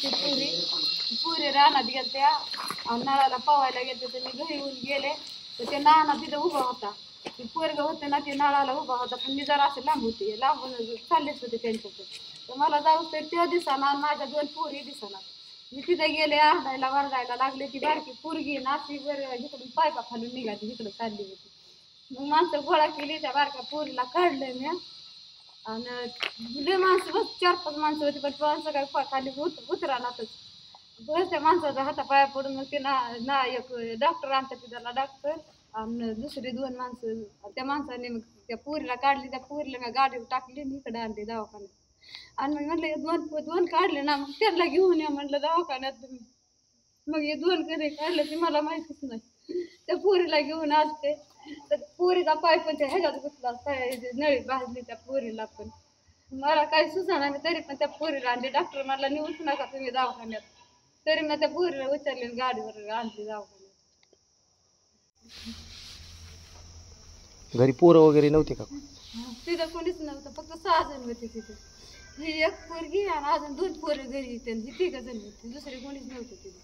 ती पुरी रानात गेलत्या आणि नळाला पवायला गेलते तर मी घरी येऊन गेले तर ते नाना तिथं उभा होता. ती पोरगं होते ना ते नळाला उभा होता पण मी जरा असे लांब होते लांबून चाललेच होते त्यांच्याकडे तर मला जाऊ तर ते दिसाना आणि माझ्या 2 पोरी दिसाना. मी तिथे गेले आरडायला वरडायला लागले ती बारकी पोरगी नाशी बरं इकडून पायपा खालून निघाली इकडं चालली होती. मग माणसं गोळा केली त्या बारक्या पोरीला काढलं मी आणि लय माणसं बस 4-5 माणसं होती पण माणसं काय खाली उतरानातच बस त्या माणसाचा हातापाया पडून मग ते ना एक डॉक्टर आणतात त्याला डॉक्टर आणि दुसरी 2 माणसं त्या माणसाने मग त्या पोरीला काढली त्या पोरीला मी गाडीवर टाकली आणि इकडे आणली दवाखान्यात आणि मग म्हणलं 2 काढले ना मग त्यांना घेऊन या म्हणलं दवाखान्यात तुम्ही. मग हे 2 कधी काढलं ते मला माहितीच नाही. त्या पोरीला घेऊन असते तर पोरीचा पाय पण त्या ह्याच्यात घुसला नळी भाजली त्या पोरीला पण मला काही सुचना नाही तरी पण त्या पोरीला आणली. डॉक्टर मला नेऊच नका तुम्ही दवाखान्यात तरी मी त्या पोरीला उचलली गाडीवर आणली दवाखान्यात. घरी पोरं वगैरे नव्हते का? तिथं कोणीच नव्हतं फक्त 6 जण होते तिथे. ही एक पोरगी आणि अजून 2 पोरं घरी येते ही 3 जण होती दुसरे कोणीच नव्हतं तिथे.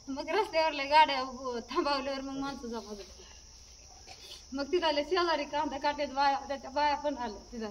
मग रस्त्यावरल्या गाड्या थांबवल्यावर मग माणसं जमा झाली. मग तिथाले शेजारी कांदा काट्यात बाया त्याच्या बाया पण आल्या तिथं